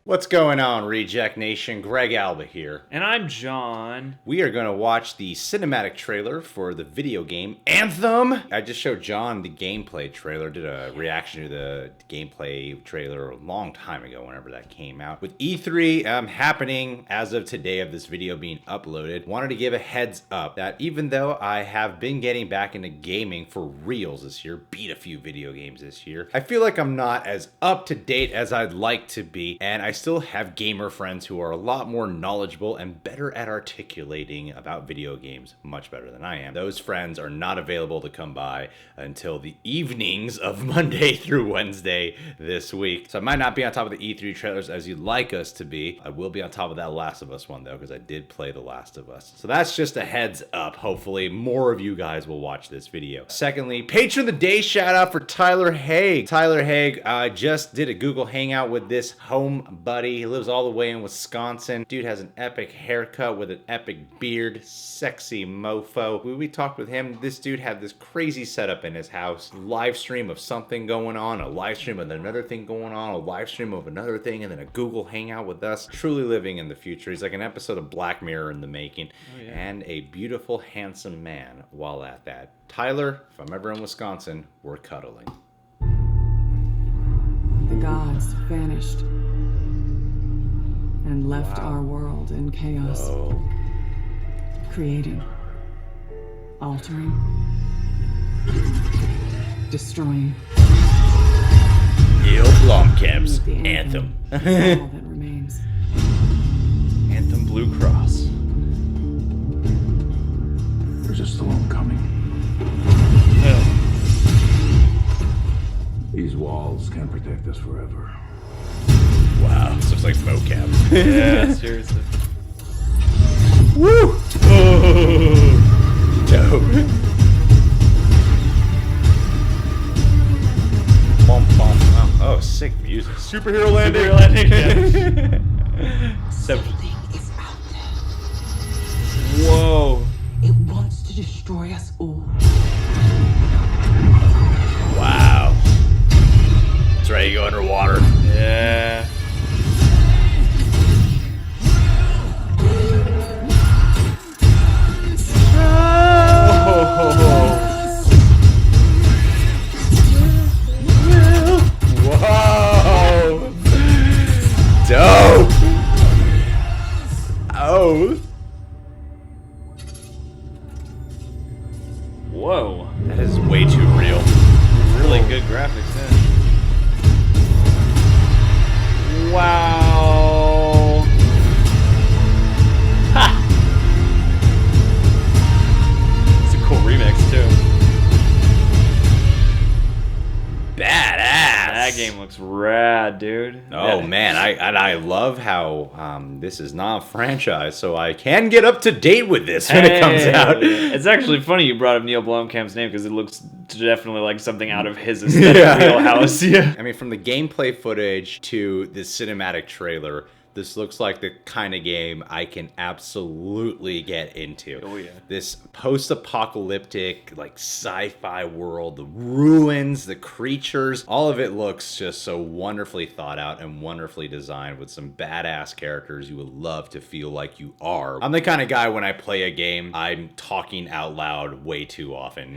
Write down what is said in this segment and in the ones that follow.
What's going on, Reject Nation? Greg Alba here. And I'm John. We are going to watch the cinematic trailer for the video game Anthem. I just showed John the gameplay trailer, did a reaction to the gameplay trailer a long time ago, whenever that came out. With E3 happening as of today of this video being uploaded, wanted to give a heads up that even though I have been getting back into gaming for reals this year, beat a few video games this year, I feel like I'm not as up to date as I'd like to be, and I still have gamer friends who are a lot more knowledgeable and better at articulating about video games, much better than I am. Those friends are not available to come by until the evenings of Monday through Wednesday this week. So I might not be on top of the E3 trailers as you'd like us to be. I will be on top of that Last of Us one though, because I did play The Last of Us. So that's just a heads up. Hopefully more of you guys will watch this video. Secondly, Patron of the Day shout out for Tyler Haig. Tyler Haig just did a Google Hangout with this home buddy. He lives all the way in Wisconsin. Dude has an epic haircut with an epic beard. Sexy mofo. When we talked with him, this dude had this crazy setup in his house. Live stream of something going on, a live stream of another thing going on, a live stream of another thing, and then a Google Hangout with us. Truly living in the future. He's like an episode of Black Mirror in the making. Oh, yeah. And a beautiful, handsome man while at that. Tyler, if I'm ever in Wisconsin, we're cuddling. The gods vanished and left our world in chaos. Whoa. Creating, altering, destroying. Neil Blomkamp's Anthem. All that remains. Anthem Blue Cross. There's a storm coming. These walls can't protect us forever. Wow, this looks like mocap. Yeah, seriously. Woo! Oh, dope. Bum, bum. Oh, sick music. Superhero landing. Superhero landing. Yeah. Something is out there. Whoa. It wants to destroy us all. Wow. It's ready to go underwater. Yeah. Whoa! Dope! Oh! Whoa. That is way too real. Really good graphics, yeah. Wow. Ha! It's a cool remix, too. Badass! That game looks rad, dude. Oh Yeah. man, I love how this is not a franchise, so I can get up to date with this when it comes out. It's actually funny you brought up Neil Blomkamp's name because it looks definitely like something out of his aesthetic wheelhouse. Yeah. I mean, from the gameplay footage to the cinematic trailer, this looks like the kind of game I can absolutely get into. Oh, yeah. This post-apocalyptic, like, sci-fi world, the ruins, the creatures, all of it looks just so wonderfully thought out and wonderfully designed with some badass characters you would love to feel like you are. I'm the kind of guy when I play a game, I'm talking out loud way too often.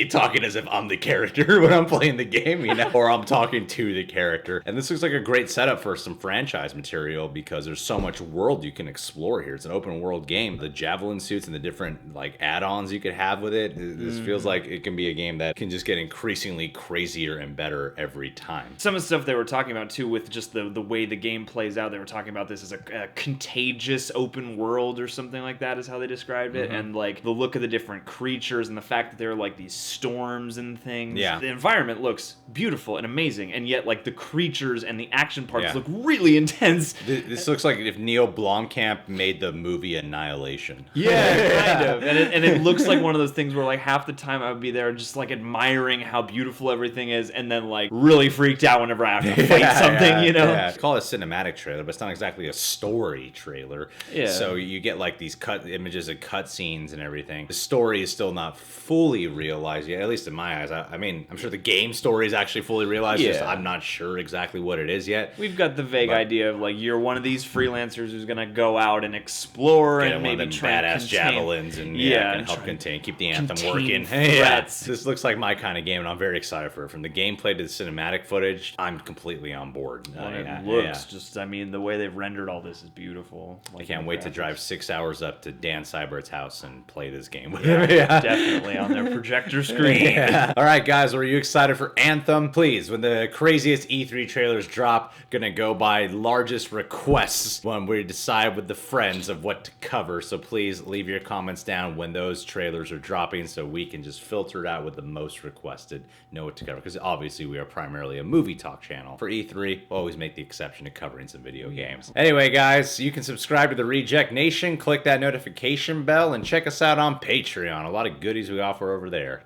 Talking as if I'm the character when I'm playing the game, you know, or I'm talking to the character. And this looks like a great setup for some franchise material because there's so much world you can explore here. It's an open world game. The javelin suits and the different like add-ons you could have with it. This feels like it can be a game that can just get increasingly crazier and better every time. Some of the stuff they were talking about too with just the way the game plays out, they were talking about this as a contagious open world or something like that is how they described it. And like the look of the different creatures and the fact that they're like these storms and things. Yeah. The environment looks beautiful and amazing, and yet like the creatures and the action parts Yeah. look really intense. This looks like if Neil Blomkamp made the movie Annihilation. Yeah, kind of. And it looks like one of those things where like half the time I would be there just like admiring how beautiful everything is, and then like really freaked out whenever I have to fight something, you know? Yeah. Call it a cinematic trailer, but it's not exactly a story trailer. Yeah. So you get like these cut images and cut scenes and everything. The story is still not fully realized yet, at least in my eyes. I mean, I'm sure the game story is actually fully realized. Yeah. Just I'm not sure exactly what it is yet. We've got the vague idea of like you're one of these freelancers who's gonna go out and explore Get and one of maybe them try and badass contain, javelins and can help contain, keep the anthem contain working. threats. This looks like my kind of game, and I'm very excited for it. From the gameplay to the cinematic footage, I'm completely on board. And it looks just, I mean, the way they've rendered all this is beautiful. I Like, can't the wait to graphics. drive 6 hours up to Dan Seibert's house and play this game with him. Yeah. Definitely on their projector screen. Yeah. All right, guys, were you excited for Anthem? Please, when the craziest E3 trailers drop, gonna go by largest requests when we decide with the friends of what to cover. So please leave your comments down when those trailers are dropping so we can just filter it out with the most requested, know what to cover. Because obviously we are primarily a movie talk channel. For E3, we'll always make the exception to covering some video games. Anyway, guys, you can subscribe to the Reject Nation, click that notification bell, and check us out on Patreon. A lot of goodies we offer over there.